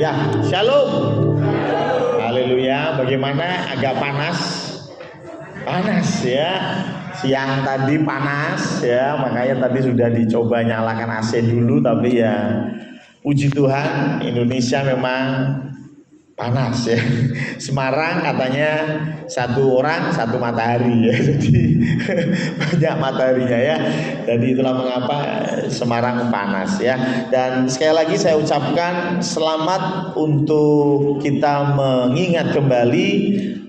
Ya, shalom. Haleluya. Bagaimana? Agak panas? Panas ya. Siang tadi panas ya, makanya tadi sudah dicoba nyalakan AC dulu, tapi ya puji Tuhan Indonesia memang panas ya. Semarang katanya satu orang satu matahari ya, jadi banyak mataharinya ya. Jadi itulah mengapa Semarang panas ya. Dan sekali lagi saya ucapkan selamat untuk kita mengingat kembali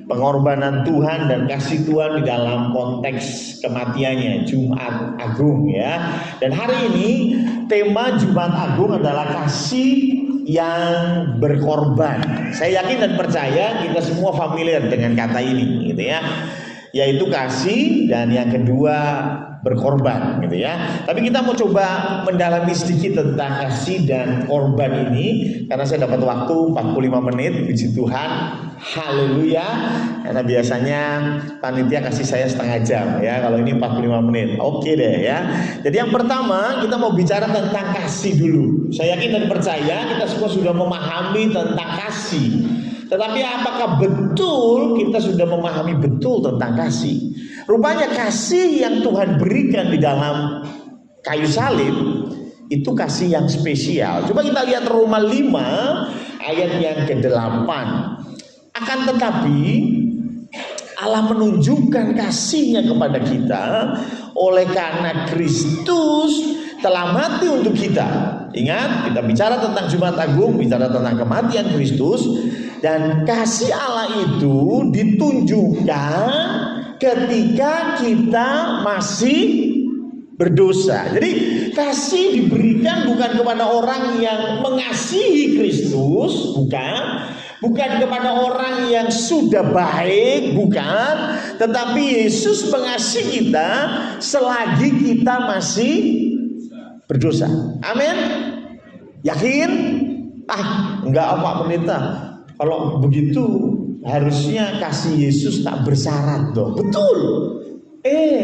pengorbanan Tuhan dan kasih Tuhan di dalam konteks kematiannya, Jumat Agung ya. Dan hari ini tema Jumat Agung adalah kasih yang berkorban. Saya yakin dan percaya kita semua familiar dengan kata ini gitu ya, yaitu kasih dan yang kedua berkorban gitu ya. Tapi kita mau coba mendalami sedikit tentang kasih dan korban ini, karena saya dapat waktu 45 menit, puji Tuhan, haleluya. Karena biasanya panitia kasih saya setengah jam ya, kalau ini 45 menit, oke deh ya. Jadi yang pertama kita mau bicara tentang kasih dulu. Saya yakin dan percaya kita semua sudah memahami tentang kasih. Tetapi apakah betul kita sudah memahami betul tentang kasih? Rupanya kasih yang Tuhan berikan di dalam kayu salib itu kasih yang spesial. Coba kita lihat Roma 5 ayat yang ke-8. Akan tetapi Allah menunjukkan kasih-Nya kepada kita oleh karena Kristus telah mati untuk kita. Ingat, kita bicara tentang Jumat Agung, bicara tentang kematian Kristus. Dan kasih Allah itu ditunjukkan ketika kita masih berdosa. Jadi kasih diberikan bukan kepada orang yang mengasihi Kristus, bukan kepada orang yang sudah baik, bukan, tetapi Yesus mengasihi kita selagi kita masih berdosa. Amin. Yakin? Enggak Pak Pendeta. Kalau begitu harusnya kasih Yesus tak bersyarat dong. Betul.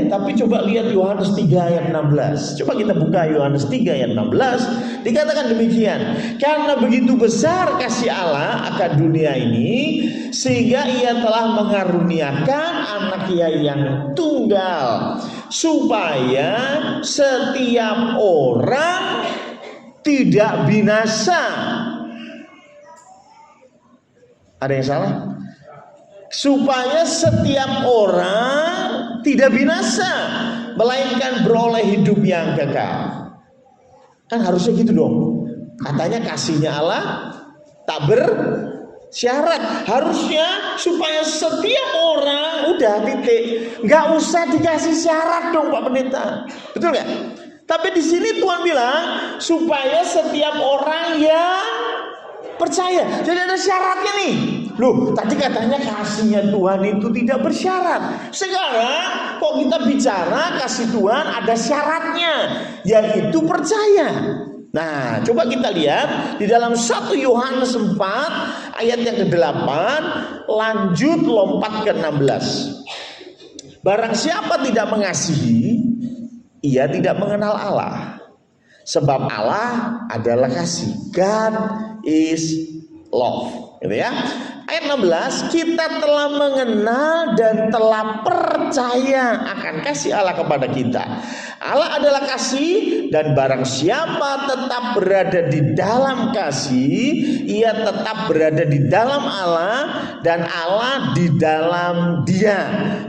Tapi coba lihat Yohanes 3 ayat 16. Coba kita buka Yohanes 3 ayat 16. Dikatakan demikian. Karena begitu besar kasih Allah akan dunia ini, sehingga Ia telah mengaruniakan Anak-Nya yang tunggal, supaya setiap orang tidak binasa. Ada yang salah? Supaya setiap orang tidak binasa, melainkan beroleh hidup yang kekal. Kan harusnya gitu dong. Katanya kasihnya Allah tak bersyarat. Harusnya supaya setiap orang, udah titik, nggak usah dikasih syarat dong Pak Pendeta. Betul nggak? Tapi di sini Tuhan bilang supaya setiap orang yang percaya. Jadi ada syaratnya nih. Loh, tadi katanya kasihnya Tuhan itu tidak bersyarat. Sekarang kok kita bicara kasih Tuhan ada syaratnya, yaitu percaya. Nah, coba kita lihat di dalam 1 Yohanes 4 ayat yang ke-8, lanjut lompat ke 16. Barang siapa tidak mengasihi, ia tidak mengenal Allah. Sebab Allah adalah kasih. God is love. Gitu ya. Ayat 16, kita telah mengenal dan telah percaya akan kasih Allah kepada kita. Allah adalah kasih, dan barang siapa tetap berada di dalam kasih, ia tetap berada di dalam Allah dan Allah di dalam dia.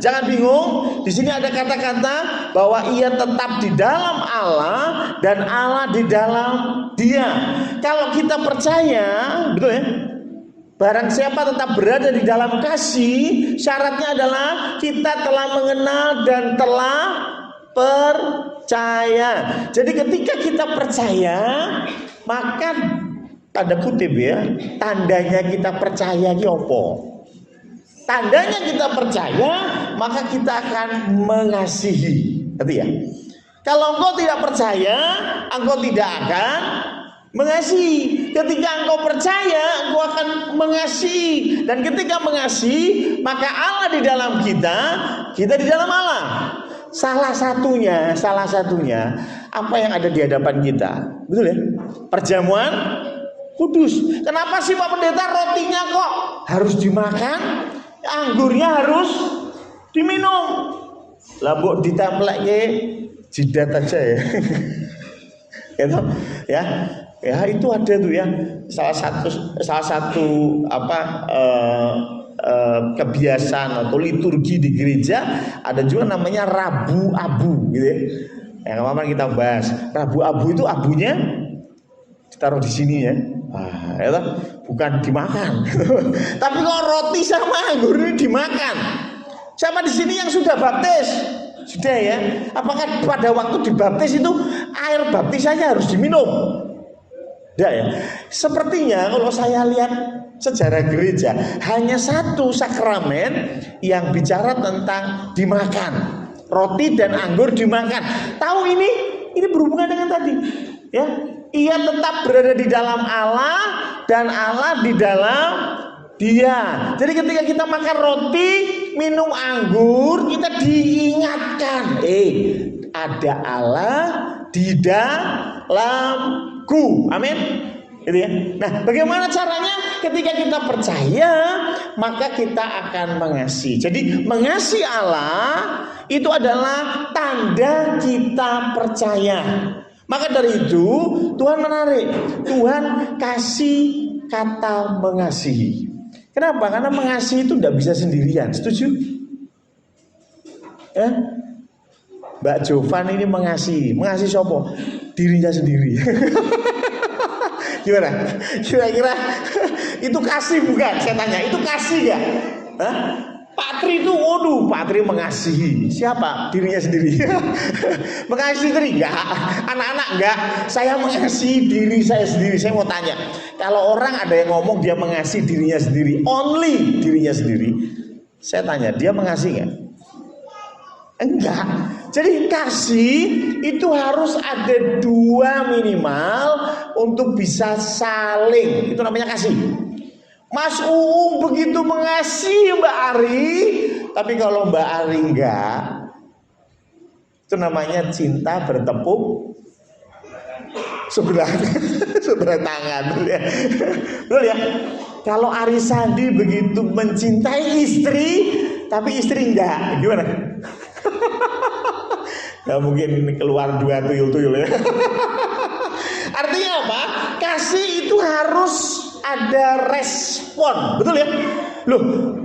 Jangan bingung, di sini ada kata-kata bahwa ia tetap di dalam Allah dan Allah di dalam dia. Kalau kita percaya, betul ya? Barang siapa tetap berada di dalam kasih, syaratnya adalah kita telah mengenal dan telah percaya. Jadi ketika kita percaya, maka tanda kutip ya, tandanya kita percaya ini apa? Tandanya kita percaya, maka kita akan mengasihi. Ngerti ya? Kalau engkau tidak percaya, engkau tidak akan mengasihi. Ketika engkau percaya, engkau akan mengasihi. Dan ketika mengasihi, maka Allah di dalam kita, kita di dalam Allah. Salah satunya apa yang ada di hadapan kita? Betul ya? Perjamuan kudus. Kenapa sih Pak Pendeta rotinya kok harus dimakan, anggurnya harus diminum? Lah mbok ditempelke jidat aja ya. Gitu ya. Ya itu ada tuh ya salah satu kebiasaan atau liturgi di gereja, ada juga namanya Rabu Abu gitu ya. Yang kemarin kita bahas, Rabu Abu itu abunya ditaruh di sini ya. Ya bukan dimakan. Tapi kok roti sama anggur ini dimakan. Sama di sini yang sudah baptis. Sudah ya. Apakah pada waktu dibaptis itu air baptisannya harus diminum? Tidak ya. Sepertinya kalau saya lihat sejarah gereja, hanya satu sakramen yang bicara tentang dimakan. Roti dan anggur dimakan. Tahu ini berhubungan dengan tadi. Ya, ia tetap berada di dalam Allah dan Allah di dalam dia. Jadi ketika kita makan roti, minum anggur, kita diingatkan, ada Allah di dalamku. Amin. Gitu ya. Nah, bagaimana caranya? Ketika kita percaya, maka kita akan mengasihi. Jadi mengasihi Allah itu adalah tanda kita percaya. Maka dari itu Tuhan menarik. Tuhan kasih kata mengasihi. Kenapa? Karena mengasihi itu tidak bisa sendirian. Setuju? Ya? Mbak Jovan ini mengasihi. Mengasihi siapa? Dirinya sendiri. Gimana? Kira-kira itu kasih bukan? Saya tanya, itu kasih gak? Hah? Pak Tri itu, waduh, Pak Tri mengasihi siapa? Dirinya sendiri. Mengasihi diri enggak? Anak-anak enggak? Saya mengasihi diri saya sendiri. Saya mau tanya, kalau orang ada yang ngomong dia mengasihi dirinya sendiri, only dirinya sendiri, saya tanya, dia mengasihi enggak? Enggak. Jadi kasih itu harus ada dua minimal untuk bisa saling. Itu namanya kasih. Mas Uung begitu mengasihi Mbak Ari, tapi kalau Mbak Ari enggak, itu namanya cinta bertepuk sebelah tangan, betul ya? Betul ya? Kalau Ari Sandi begitu mencintai istri, tapi istri enggak, gimana? Nah, mungkin keluar dua tuyul-tuyul ya. Artinya apa? Kasih itu harus ada respon, betul ya? Loh,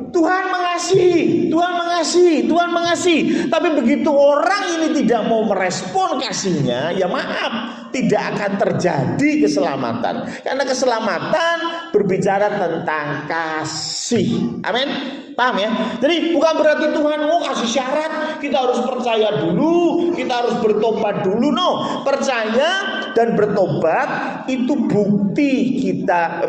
Tuhan mengasihi, Tuhan mengasihi, Tuhan mengasihi. Tapi begitu orang ini tidak mau merespon kasihnya, ya maaf, tidak akan terjadi keselamatan. Karena keselamatan berbicara tentang kasih. Amin. Paham ya? Jadi bukan berarti Tuhan mau kasih syarat, kita harus percaya dulu, kita harus bertobat dulu. No, percaya dan bertobat itu bukti kita,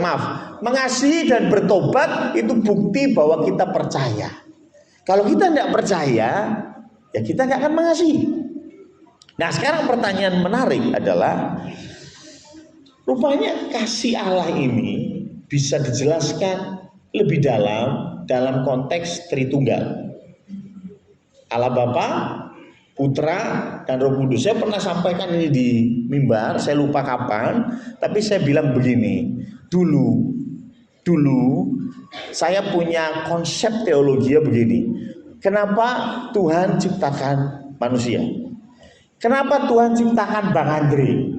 mengasihi dan bertobat itu bukti bahwa kita percaya. Kalau kita tidak percaya, ya kita nggak akan mengasihi. Nah, sekarang pertanyaan menarik adalah, rupanya kasih Allah ini bisa dijelaskan lebih dalam konteks Tritunggal. Allah Bapa, Putra, dan Roh Kudus. Saya pernah sampaikan ini di mimbar, saya lupa kapan, tapi saya bilang begini, dulu saya punya konsep teologi begini. Kenapa Tuhan ciptakan manusia? Kenapa Tuhan ciptakan Bang Andre?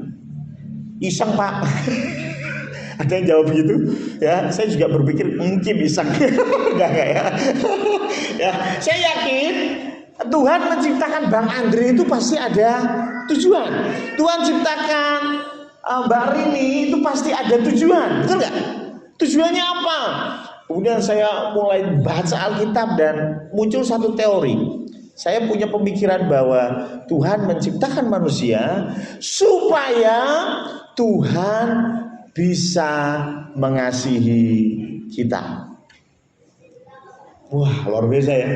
Iseng Pak. Ada yang jawab begitu? Ya, saya juga berpikir mungkin iseng. Enggak ya. Ya, saya yakin Tuhan menciptakan Bang Andre itu pasti ada tujuan. Tuhan ciptakan Mbak Rini itu pasti ada tujuan, betul nggak? Tujuannya apa? Kemudian saya mulai baca Alkitab dan muncul satu teori. Saya punya pemikiran bahwa Tuhan menciptakan manusia supaya Tuhan bisa mengasihi kita. Wah, luar biasa ya.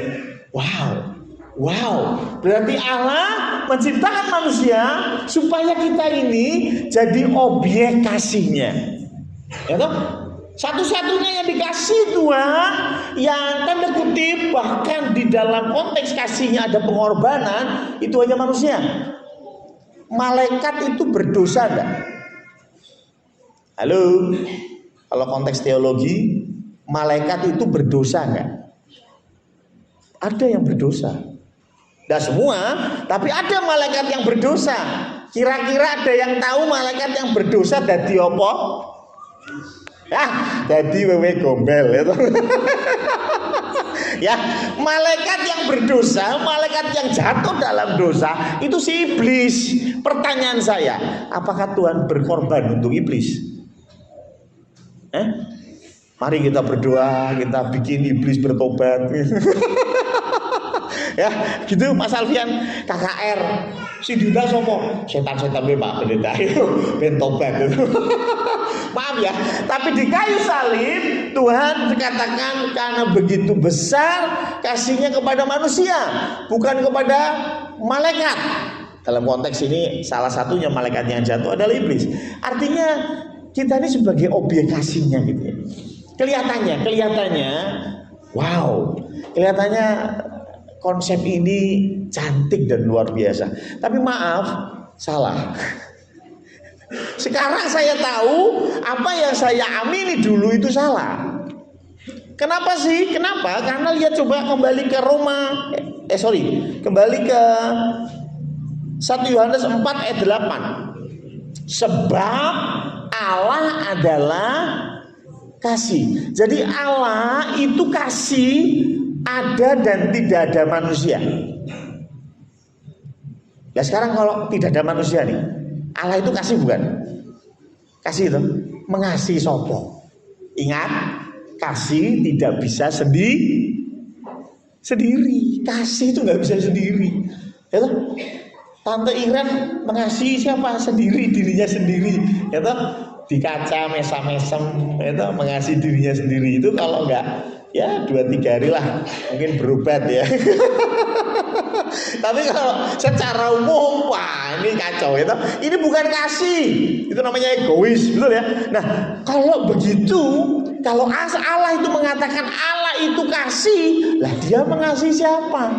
Wow. Berarti Allah menciptakan manusia supaya kita ini jadi objek kasihnya. Ya toh? Satu-satunya yang dikasih Tuhan, yang tanda kutip bahkan di dalam konteks kasihnya ada pengorbanan, itu hanya manusia. Malaikat itu berdosa enggak? Halo, kalau konteks teologi, malaikat itu berdosa nggak? Ada yang berdosa. Tidak semua, tapi ada malaikat yang berdosa. Kira-kira ada yang tahu malaikat yang berdosa dadi apa? Dadi wewe gombel itu. Ya, malaikat yang berdosa, malaikat yang jatuh dalam dosa itu si iblis. Pertanyaan saya, apakah Tuhan berkorban untuk iblis? Mari kita berdoa, kita bikin iblis bertobat. Ya, gitu Mas Alfian, KKR. Si Dinda sopo? Setan-setan Pak Pendeta itu ben tobat itu. Maaf ya, tapi di kayu salib Tuhan dikatakan karena begitu besar kasihnya kepada manusia, bukan kepada malaikat. Dalam konteks ini salah satunya malaikat yang jatuh adalah iblis. Artinya kita ini sebagai objek kasihnya gitu ya. Kelihatannya wow, kelihatannya konsep ini cantik dan luar biasa. Tapi maaf, salah. Sekarang saya tahu apa yang saya amini dulu itu salah. Kenapa sih? Kenapa? Karena lihat coba kembali ke kembali ke 1 Yohanes 4 ayat 8. Sebab Allah adalah kasih. Jadi Allah itu kasih, ada dan tidak ada manusia. Nah sekarang kalau tidak ada manusia nih, Allah itu kasih bukan? Kasih itu mengasihi sopo. Ingat, kasih tidak bisa sendiri. Kasih itu nggak bisa sendiri. Ya toh? Tante Iren mengasihi siapa? Sendiri, dirinya sendiri. Ya toh? Di kaca mesam-mesem, ya toh? Mengasihi dirinya sendiri. Itu kalau nggak ya 2-3 hari lah mungkin berobat ya. Tapi kalau secara umum, wah ini kacau ya. Ini bukan kasih, itu namanya egois, betul ya. Nah kalau begitu, kalau Allah itu mengatakan Allah itu kasih, lah dia mengasihi siapa?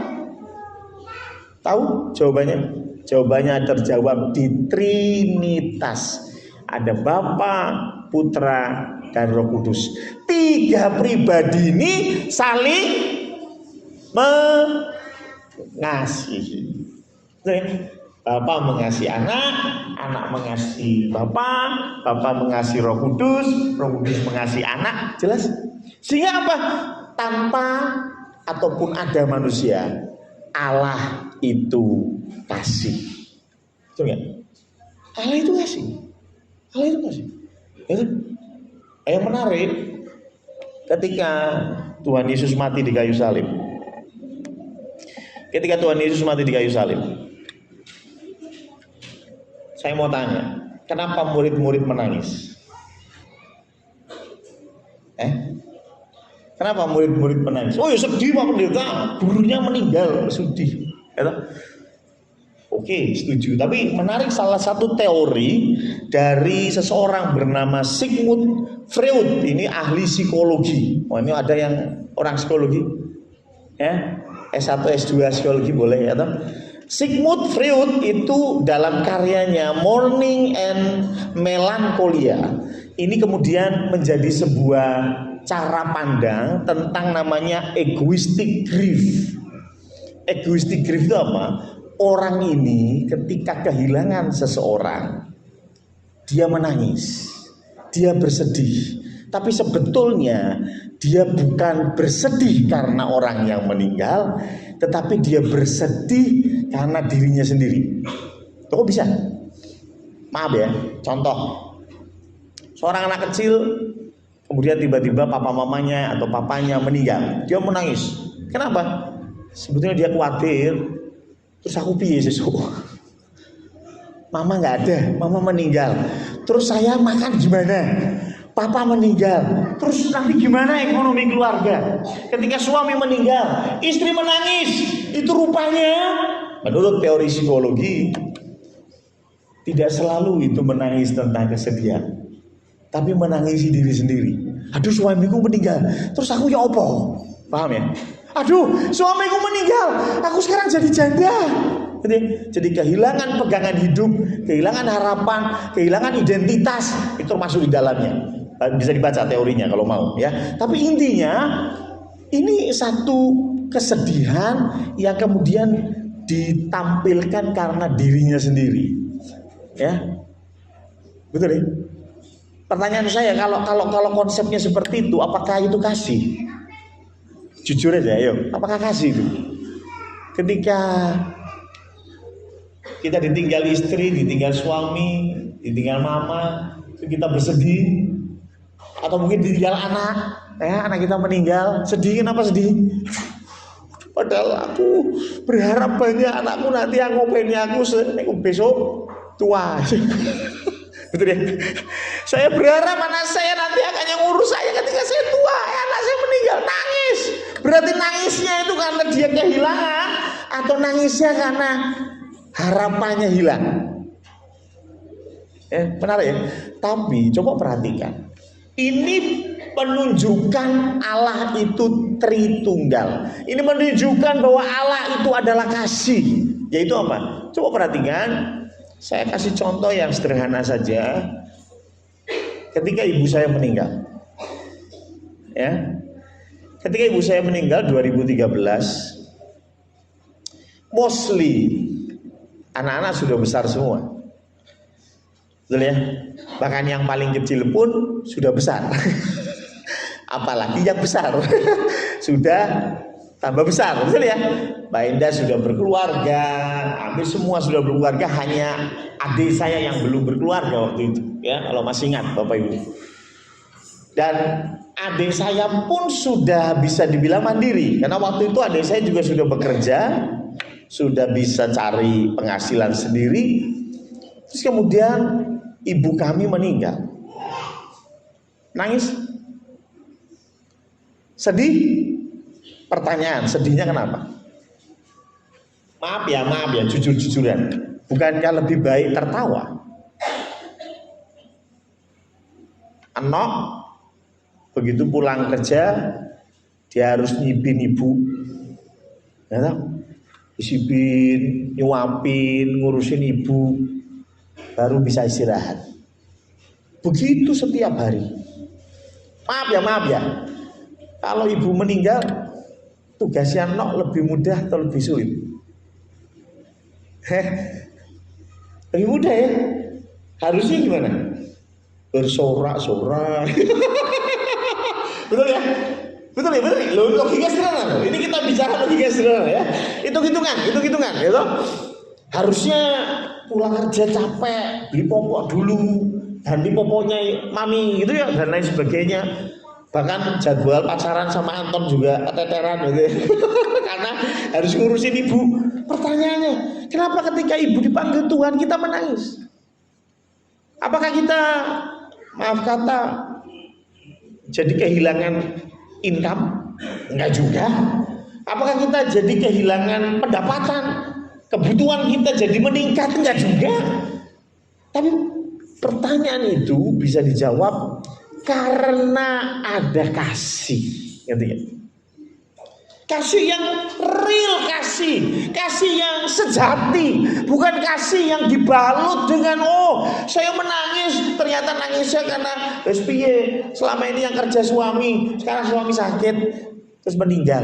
Tahu jawabannya? Jawabannya terjawab di Trinitas. Ada Bapa, Putra, dan Roh Kudus. 3 pribadi ini saling mengasihi. Bapa mengasihi anak, anak mengasihi Bapa, Bapa mengasihi Roh Kudus, Roh Kudus mengasihi anak. Jelas? Sehingga apa? Tanpa ataupun ada manusia, Allah itu kasih. Betul nggak? Allah itu kasih. Allah itu kasih. Yang menarik, ketika Tuhan Yesus mati di kayu salib. Ketika Tuhan Yesus mati di kayu salib, saya mau tanya, kenapa murid-murid menangis? Kenapa murid-murid menangis? Oh ya sedih Pak Pendeta, gurunya meninggal, sedih. Oke, setuju. Tapi menarik, salah satu teori dari seseorang bernama Sigmund Freud. Ini ahli psikologi. Oh, ini ada yang orang psikologi? Ya, S1, S2 psikologi boleh ya toh? Sigmund Freud itu dalam karyanya Mourning and Melancholia ini kemudian menjadi sebuah cara pandang tentang namanya egoistic grief. Egoistic grief itu apa? Orang ini ketika kehilangan seseorang, dia menangis, dia bersedih. Tapi sebetulnya dia bukan bersedih karena orang yang meninggal, tetapi dia bersedih karena dirinya sendiri. Kok bisa? Maaf ya, contoh. Seorang anak kecil, kemudian tiba-tiba papa mamanya atau papanya meninggal. Dia menangis. Kenapa? Sebetulnya dia khawatir. Terus aku piye sesuk? Mama nggak ada, mama meninggal. Terus saya makan gimana? Papa meninggal. Terus nanti gimana ekonomi keluarga? Ketika suami meninggal, istri menangis. Itu rupanya menurut teori psikologi tidak selalu itu menangis tentang kesedihan, tapi menangisi diri sendiri. Aduh suamiku meninggal, terus aku ya opo? Paham ya? Aduh suamiku meninggal, aku sekarang jadi janda. Gitu ya. Jadi kehilangan pegangan hidup, kehilangan harapan, kehilangan identitas itu termasuk di dalamnya. Bisa dibaca teorinya kalau mau ya. Tapi intinya ini satu kesedihan yang kemudian ditampilkan karena dirinya sendiri. Ya. Betul ya? Pertanyaan saya, kalau konsepnya seperti itu, apakah itu kasih? Jujur aja, ayo, apakah kasih itu? Ketika kita ditinggal istri, ditinggal suami, ditinggal mama, kita bersedih, atau mungkin ditinggal anak, ya anak kita meninggal, sedih. Kenapa sedih? Padahal aku berharap banyak anakku nanti yang ngopeni aku besok tua. Betul ya? Saya berharap anak saya nanti akan yang ngurus saya ketika saya tua. Anak saya meninggal, nangis. Berarti nangisnya itu karena dia kehilangan, atau nangisnya karena harapannya hilang. Benar ya? Tapi coba perhatikan. Ini menunjukkan Allah itu Tritunggal. Ini menunjukkan bahwa Allah itu adalah kasih. Yaitu apa? Coba perhatikan. Saya kasih contoh yang sederhana saja. Ketika ibu saya meninggal, ya, ketika ibu saya meninggal 2013, mostly anak-anak sudah besar semua, betul ya? Bahkan yang paling kecil pun sudah besar, apalagi yang besar sudah tambah besar, betul ya? Mbak Indah sudah berkeluarga, hampir semua sudah berkeluarga, hanya adik saya yang belum berkeluarga waktu itu, ya kalau masih ingat Bapak Ibu. Dan adik saya pun sudah bisa dibilang mandiri, karena waktu itu adik saya juga sudah bekerja, sudah bisa cari penghasilan sendiri. Terus kemudian ibu kami meninggal. Nangis? Sedih? Pertanyaan, sedihnya kenapa? Maaf ya, jujur-jujuran. Bukankah lebih baik tertawa? Anak begitu pulang kerja, dia harus nyibin ibu, ya, disibin, nyuapin, ngurusin ibu, baru bisa istirahat. Begitu setiap hari. Maaf ya. Kalau ibu meninggal, tugasnya Nok lebih mudah atau lebih sulit? Lebih mudah ya. Harusnya gimana? Bersorak-sorak. Betul ya? Betul ya? Logika sederhana. Ini kita bicara logika sederhana ya. Hitung-hitungan, ya toh? Harusnya pulang kerja capek, beli popok dulu, ganti popoknya mami gitu ya, dan lain sebagainya. Bahkan jadwal pacaran sama Anton juga keteteran gitu. Karena harus ngurusin ibu. Pertanyaannya, kenapa ketika ibu dipanggil Tuhan kita menangis? Apakah kita, maaf kata, jadi kehilangan income? Enggak juga. Apakah kita jadi kehilangan pendapatan? Kebutuhan kita jadi meningkat? Enggak juga. Tapi pertanyaan itu bisa dijawab karena ada kasih, gitu ya. Kasih yang real, kasih yang sejati, bukan kasih yang dibalut dengan saya menangis, ternyata nangisnya karena piye selama ini yang kerja suami, sekarang suami sakit terus meninggal.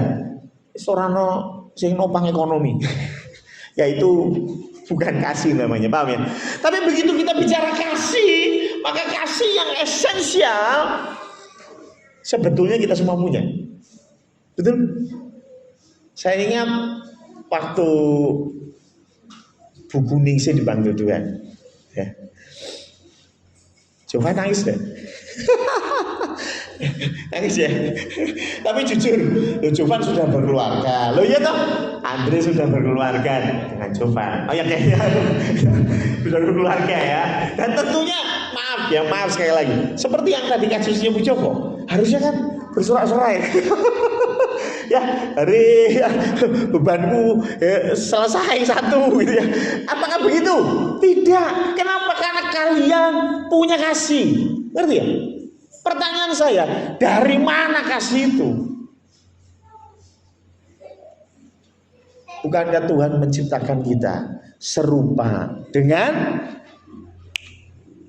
Sorano sing nopang ekonomi. Yaitu bukan kasih namanya, paham ya? Tapi begitu kita bicara kasih, maka kasih yang esensial sebetulnya kita semua punya. Betul? Saya ingat waktu Bu Kuningsih dipanggil Tuhan, ya. Coba nangis deh. Nangis ya. Tapi jujur, Jovan sudah berkeluarga. Loh iya toh? Andre sudah berkeluarga dengan Jovan. Oh ya kayaknya sudah berkeluarga ya. Dan tentunya maaf sekali lagi. Seperti yang tadi kasusnya Bu Joko, harusnya kan bersorak-sorai. Ya, hari bebanku selesai satu gitu ya. Apakah begitu? Tidak. Kenapa? Karena kalian punya kasih. Ngerti ya? Pertanyaan saya, dari mana kasih itu? Bukankah Tuhan menciptakan kita serupa dengan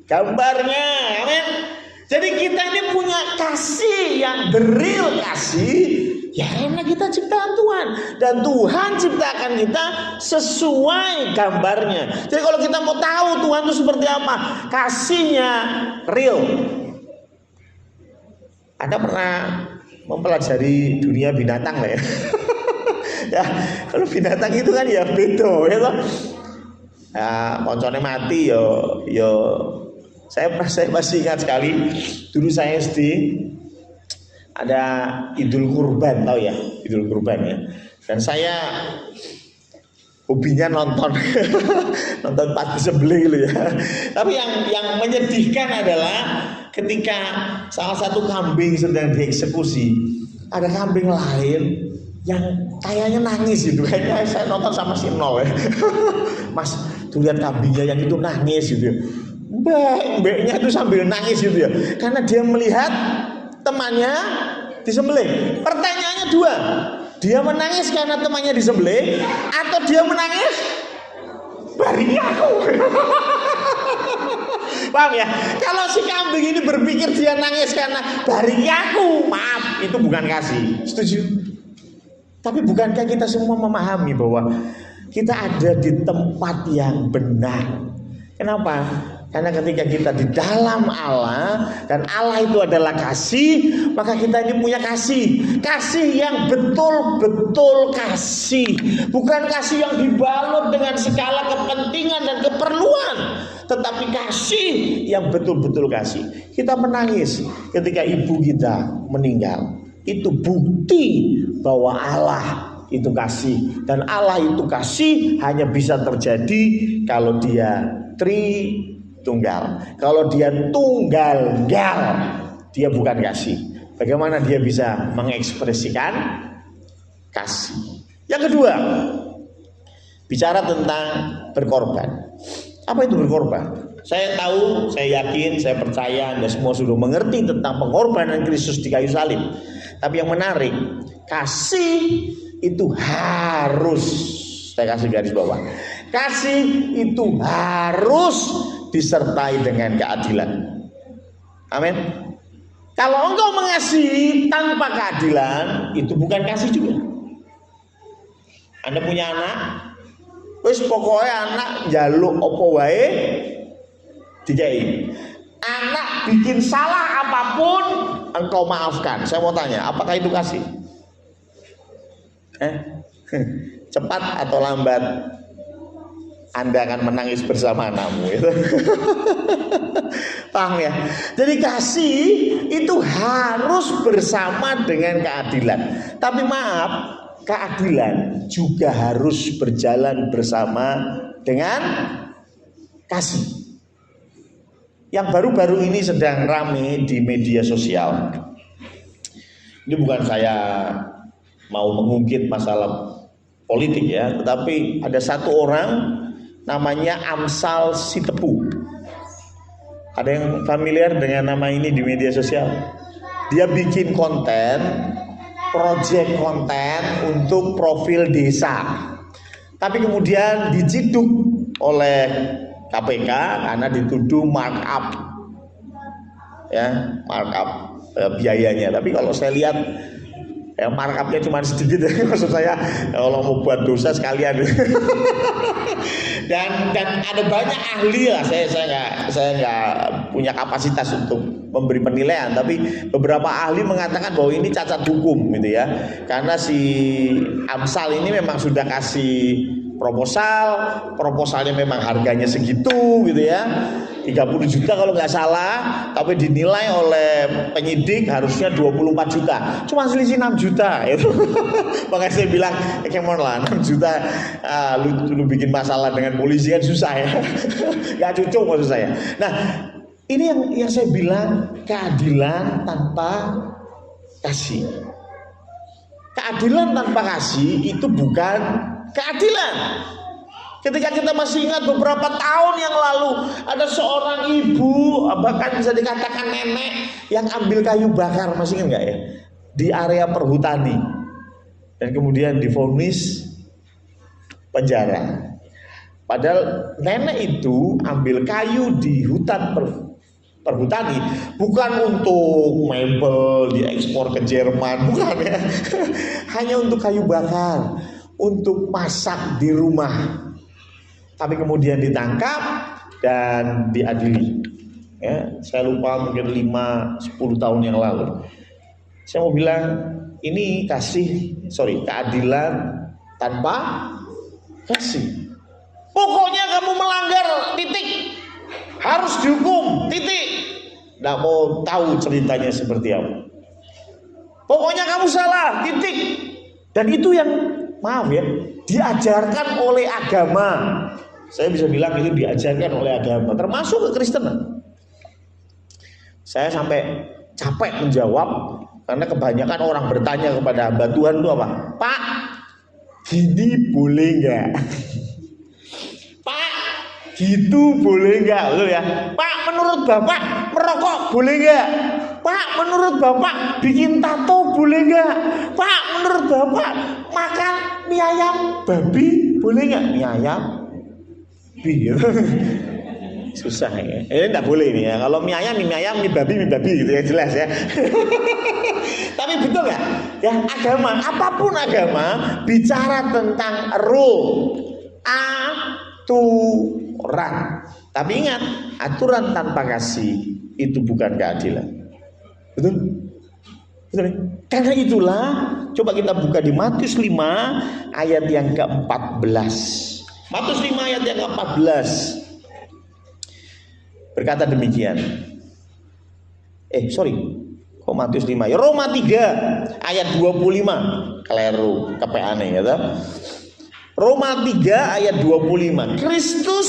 gambarnya? Amin. Jadi kita ini punya kasih yang the real kasih, ya karena kita ciptaan Tuhan. Dan Tuhan ciptakan kita sesuai gambarnya. Jadi kalau kita mau tahu Tuhan itu seperti apa, kasihnya real. Anda pernah mempelajari dunia binatang lah ya? Ya, kalau binatang itu kan ya beda ya toh. Ya, koncone mati yo saya masih ingat sekali dulu saya SD ada Idul Kurban, tahu ya Idul Kurban ya, dan saya hobinya nonton nonton pas disembelih gitu ya. Tapi yang menyedihkan adalah ketika salah satu kambing sedang dieksekusi, ada kambing lain yang kayaknya nangis gitu. Kayaknya saya nonton sama si Nol ya. Mas, tuh lihat kambingnya yang itu nangis gitu ya. Mbaknya itu sambil nangis gitu ya, karena dia melihat temannya disembelih. Pertanyaannya dua, dia menangis karena temannya disembelih atau dia menangis barinya aku? Paham ya? Kalau si kambing ini berpikir dia nangis karena barinya aku, maaf, itu bukan kasih. Setuju? Tapi bukankah kita semua memahami bahwa kita ada di tempat yang benar? Kenapa? Karena ketika kita di dalam Allah dan Allah itu adalah kasih, maka kita ini punya kasih. Kasih yang betul-betul kasih. Bukan kasih yang dibalut dengan segala kepentingan dan keperluan, tetapi kasih yang betul-betul kasih. Kita menangis ketika ibu kita meninggal. Itu bukti bahwa Allah itu kasih. Dan Allah itu kasih hanya bisa terjadi kalau dia tunggal. Kalau dia tunggal, dia bukan kasih. Bagaimana dia bisa mengekspresikan kasih? Yang kedua, bicara tentang berkorban. Apa itu berkorban? Saya tahu, saya yakin, saya percaya Anda semua sudah mengerti tentang pengorbanan Kristus di kayu salib. Tapi yang menarik, kasih itu harus, saya kasih garis bawah, kasih itu harus disertai dengan keadilan. Amin. Kalau engkau mengasihi tanpa keadilan, itu bukan kasih juga. Anda punya anak, wis pokoknya anak njaluk apa wae dikai. Anak bikin salah apapun engkau maafkan. Saya mau tanya, apakah itu kasih? Cepat atau lambat Anda akan menangis bersama anakmu itu. Paham ya? Jadi kasih itu harus bersama dengan keadilan. Tapi maaf, keadilan juga harus berjalan bersama dengan kasih. Yang baru-baru ini sedang ramai di media sosial. Ini bukan saya mau mengungkit masalah politik ya, tetapi ada satu orang namanya Amsal Sitepu. Ada yang familiar dengan nama ini di media sosial? Dia bikin konten, project konten untuk profil desa. Tapi kemudian diciduk oleh KPK karena dituduh markup, ya markup biayanya. Tapi kalau saya lihat ya markupnya cuma sedikit ya. Maksud saya kalau mau buat dosa sekalian. dan ada banyak ahli lah, saya nggak punya kapasitas untuk memberi penilaian, tapi beberapa ahli mengatakan bahwa ini cacat hukum gitu ya, karena si Amsal ini memang sudah kasih proposalnya memang harganya segitu gitu ya, 30 juta kalau nggak salah, tapi dinilai oleh penyidik harusnya 24 juta, cuma selisih 6 juta itu. Makanya saya bilang, come on lah, 6 juta lu bikin masalah dengan polisi kan susah ya. Nggak cocok maksud saya. Nah ini yang saya bilang, keadilan tanpa kasih. Keadilan tanpa kasih itu bukan keadilan. Ketika kita masih ingat beberapa tahun yang lalu, ada seorang ibu, bahkan bisa dikatakan nenek, yang ambil kayu bakar, masih ingat nggak ya, di area perhutani, dan kemudian divonis penjara. Padahal nenek itu ambil kayu di hutan perhutani bukan untuk mebel diekspor ke Jerman, bukan ya. Hanya untuk kayu bakar, untuk masak di rumah. Tapi kemudian ditangkap dan diadili. Ya, saya lupa mungkin 5-10 tahun yang lalu. Saya mau bilang ini keadilan tanpa kasih. Pokoknya kamu melanggar, titik. Harus dihukum, titik. Nggak mau tahu ceritanya seperti apa. Pokoknya kamu salah, titik. Dan itu yang, maaf ya, diajarkan oleh agama. Saya bisa bilang itu diajarkan oleh agama, termasuk kekristenan. Saya sampai capek menjawab, karena kebanyakan orang bertanya kepada hamba Tuhan itu apa? Pak, gini boleh nggak? Pak, gitu boleh nggak? Loh ya, Pak, menurut Bapak merokok boleh nggak? Pak, menurut Bapak bikin tato boleh nggak? Pak, menurut Bapak makan mie ayam babi boleh nggak? Mie ayam babi susah ya. Ini enggak boleh nih ya. Kalau mie ayam, mie babi gitu ya, jelas ya. Tapi betul nggak? Ya, agama, apapun agama bicara tentang rule, aturan. Tapi ingat, aturan tanpa kasih itu bukan keadilan. Betul? Betul. Karena itulah, coba kita buka di Matius 5 ayat yang ke-14. Matius 5 ayat yang ke-14. Berkata demikian. Kok Matius 5? Ya, Roma 3 ayat 25. Keliru, kepeane ya toh. Roma 3 ayat 25. Kristus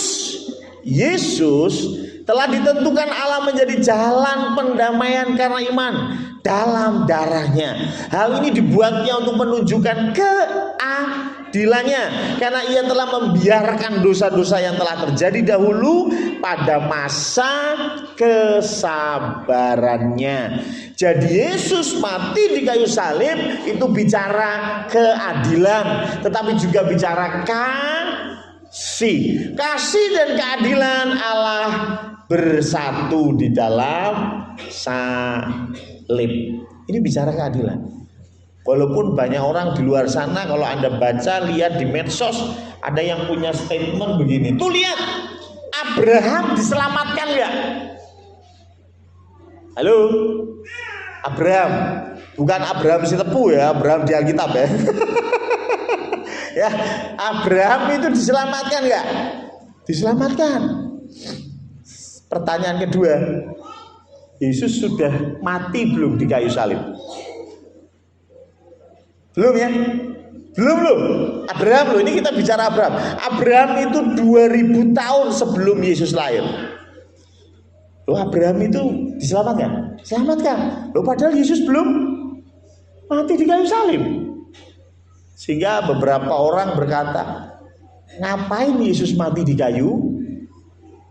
Yesus telah ditentukan Allah menjadi jalan pendamaian karena iman dalam darahnya. Hal ini dibuatnya untuk menunjukkan keadilannya, karena ia telah membiarkan dosa-dosa yang telah terjadi dahulu pada masa kesabarannya. Jadi Yesus mati di kayu salib itu bicara keadilan, tetapi juga bicara kasih dan keadilan Allah bersatu di dalam salib. Ini bicara keadilan. Walaupun banyak orang di luar sana, kalau Anda baca, lihat di medsos, ada yang punya statement begini. Tuh lihat, Abraham diselamatkan nggak? Halo, Abraham, bukan Abraham si tepu ya, Abraham di Alkitab ya. Ya, Abraham itu diselamatkan nggak? Diselamatkan. Pertanyaan kedua, Yesus sudah mati belum di kayu salib? Belum ya? Belum loh. Abraham loh, ini kita bicara Abraham. Abraham itu 2000 tahun sebelum Yesus lahir. Loh, Abraham itu diselamatkan? Selamatkan. Loh, padahal Yesus belum mati di kayu salib. Sehingga beberapa orang berkata, ngapain Yesus mati di kayu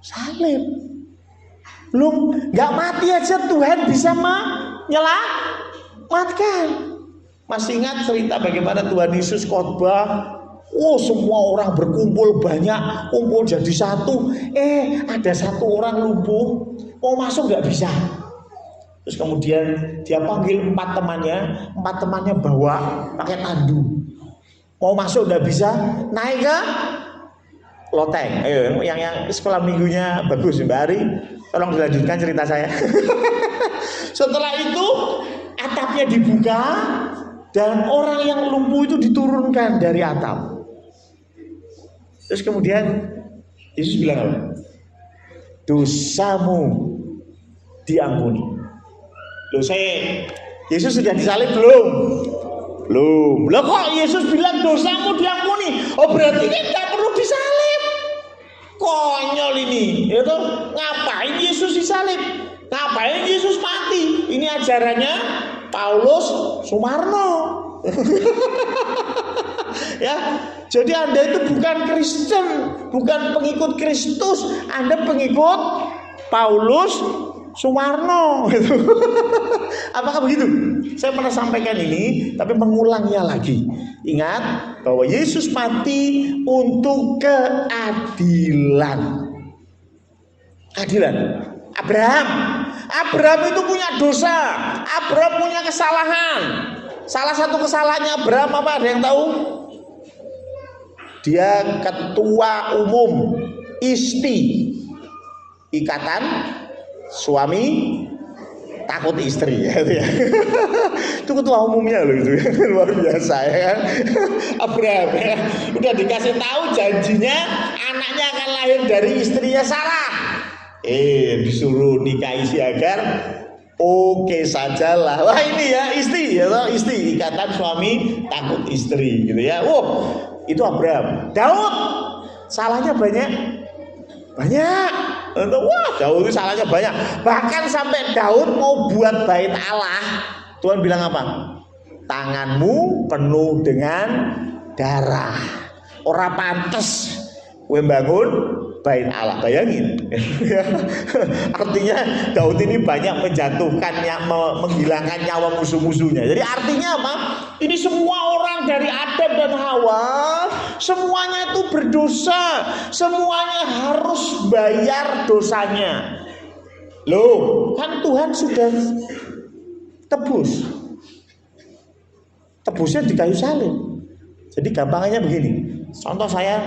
salib? Belum, nggak mati aja Tuhan bisa menyelamatkan. Masih ingat cerita bagaimana Tuhan Yesus khotbah? Oh, semua orang berkumpul banyak, kumpul jadi satu. Ada satu orang lumpuh, mau masuk nggak bisa. Terus kemudian dia panggil empat temannya bawa pakai tandu. Mau masuk nggak bisa, naik ke loteng. Yang sekolah minggunya bagus Mbak Ari, tolong dilanjutkan cerita saya. Setelah itu atapnya dibuka dan orang yang lumpuh itu diturunkan dari atap. Terus kemudian Yesus bilang apa? Dosamu diampuni. Loh, Yesus sudah disalib belum? Belum. Loh, kok Yesus bilang dosamu diampuni? Oh, berarti kan tidak perlu disalib. Konyol ini. Itu ngapain Yesus disalib? Ngapain Yesus mati? Ini ajarannya Paulus Sumarno. Ya, jadi Anda itu bukan Kristen, bukan pengikut Kristus, Anda pengikut Paulus Suwarno gitu. Apakah begitu? Saya pernah sampaikan ini, tapi mengulangnya lagi. Ingat bahwa Yesus mati untuk keadilan. Keadilan. Abraham itu punya dosa. Abraham punya kesalahan. Salah satu kesalahannya Abraham apa? Ada yang tahu? Dia ketua umum ISTI, Ikatan Suami Takut Istri, gitu ya. Itu ketua umumnya loh itu, luar biasa ya kan. Abraham ya, udah dikasih tahu janjinya anaknya akan lahir dari istrinya Sarah. Disuruh nikahi si Hagar, oke sajalah. Wah ini ya istri, ya istri, Ikatan Suami Takut Istri, gitu ya. Itu Abraham. Daud salahnya banyak. Wah, Daud itu salahnya banyak. Bahkan sampai Daud mau buat bait Allah, Tuhan bilang apa? Tanganmu penuh dengan darah. Ora pantes kowe bangun bait Allah. Bayangin. Artinya Daud ini banyak menjatuhkan, menghilangkan nyawa musuh-musuhnya. Jadi artinya apa? Ini semua orang dari Adam dan Hawa, semuanya itu berdosa. Semuanya harus bayar dosanya. Loh, kan Tuhan sudah tebus. Tebusnya di kayu salib. Jadi gampangnya begini. Contoh saya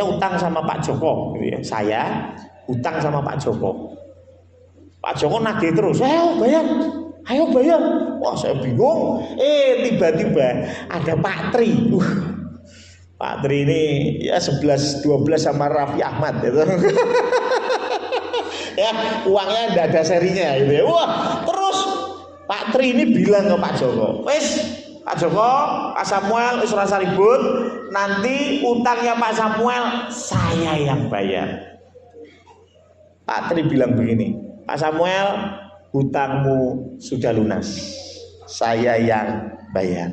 utang sama Pak Joko, gitu ya. Saya utang sama Pak Joko. Pak Joko nagih terus, ayo bayar. Wah, saya bingung. Tiba-tiba ada Pak Tri. Pak Tri ini ya 11-12 sama Raffi Ahmad gitu. Ya, uangnya tidak ada serinya gitu ya. Wah, terus Pak Tri ini bilang ke Pak Joko, Pak Joko, Pak Samuel, wis rasa ribut, nanti utangnya Pak Samuel saya yang bayar. Pak Tri bilang begini, Pak Samuel, hutangmu sudah lunas, saya yang bayar.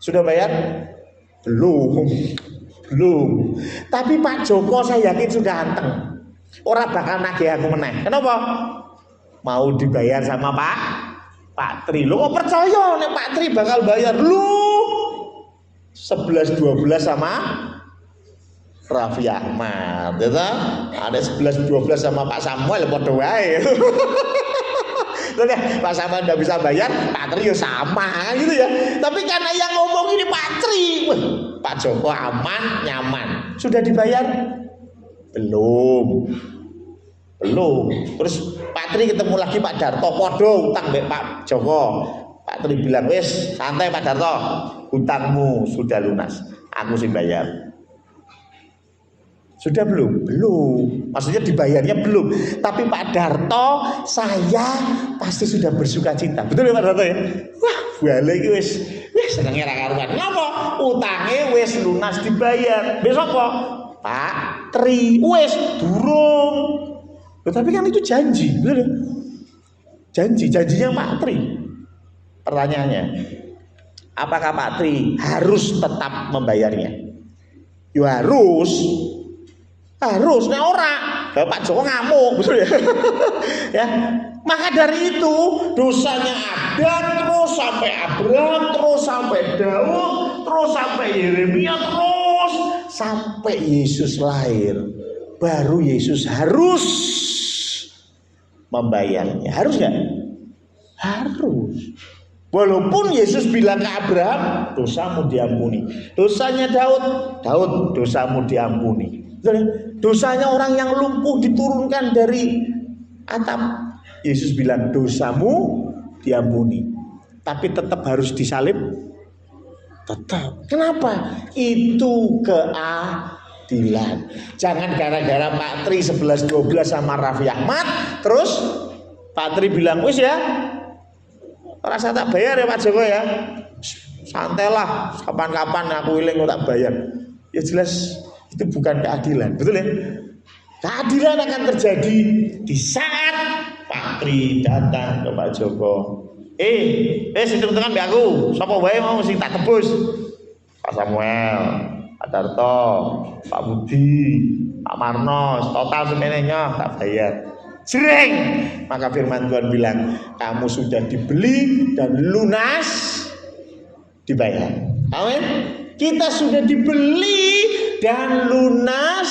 Sudah bayar? Belum. Tapi Pak Joko saya yakin sudah anteng. Orang bakal nagih aku meneh. Kenapa? Mau dibayar sama Pak Tri. Lo kok percaya nih Pak Tri bakal bayar? Lu 11-12 sama Raffi Ahmad, gitu? Ada 11-12 sama Pak Samuel, padha wae. Pak Samuel tidak bisa bayar, Pak Tri ya sama gitu ya. Tapi karena yang ngomong ini Pak Tri, Pak Joko aman, nyaman. Sudah dibayar? Belum. Terus Pak Tri ketemu lagi Pak Darto, podo utang mbek Pak Joko. Pak Tri bilang, wis santai Pak Darto, hutangmu sudah lunas, aku sih bayar. Sudah belum? Maksudnya dibayarnya belum. Tapi Pak Darto, saya pasti sudah bersuka cita. Betul ya Pak Darto ya? Wah, balik wis senengnya ra karuan. Ngapa? Utangnya wis lunas dibayar. Besok kok Pak Tri wis durung. Tapi kan itu janji, betul ya? Janjinya Pak Tri. Pertanyaannya, apakah Pak Tri harus tetap membayarnya? Ya harus. Nah ora, Pak Joko ngamuk, betul ya? Ya, maka dari itu dosanya ada terus sampai Abraham, terus sampai Daud, terus sampai Yeremia, terus sampai Yesus lahir. Baru Yesus harus membayarnya. Harus nggak? Harus. Walaupun Yesus bilang ke Abraham, dosamu diampuni. Dosanya Daud, dosamu diampuni. Dosanya orang yang lumpuh diturunkan dari atap, Yesus bilang dosamu diampuni. Tapi tetap harus disalib. Tetap. Kenapa? Itu keadilan. Jangan gara-gara Pak Tri 11-12 sama Raffi Ahmad, terus Pak Tri bilang, wis ya, rasa tak bayar ya Pak Joko ya. Santailah, kapan-kapan aku iling tak bayar. Ya jelas itu bukan keadilan, betul ya? Keadilan akan terjadi di saat Pak Tri datang ke Pak Joko. Sing tengan mbak aku, sapa wae mau sing tak tebus? Pak Samuel, Pak Darto, Pak Budi, Pak Marno, total semenenya tak bayar. Jreng. Maka firman Tuhan bilang, kamu sudah dibeli dan lunas dibayar. Amin. Kita sudah dibeli dan lunas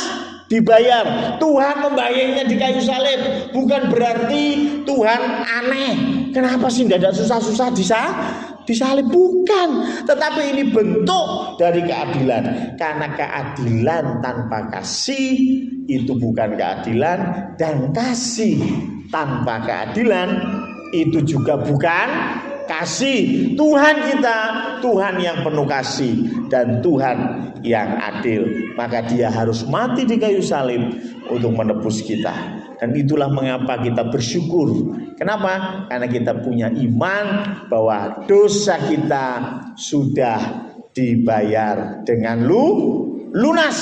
dibayar. Tuhan membayarnya di kayu salib. Bukan berarti Tuhan aneh. Kenapa sih tidak ada susah-susah disalib? Bukan. Tetapi ini bentuk dari keadilan. Karena keadilan tanpa kasih itu bukan keadilan. Dan kasih tanpa keadilan itu juga bukan kasih. Tuhan kita, Tuhan yang penuh kasih dan Tuhan yang adil. Maka dia harus mati di kayu salib untuk menebus kita. Dan itulah mengapa kita bersyukur. Kenapa? Karena kita punya iman bahwa dosa kita sudah dibayar dengan lunas.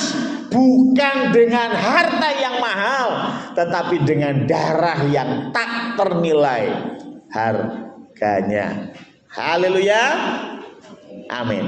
Bukan dengan harta yang mahal, tetapi dengan darah yang tak ternilai harganya. Haleluya. Amin.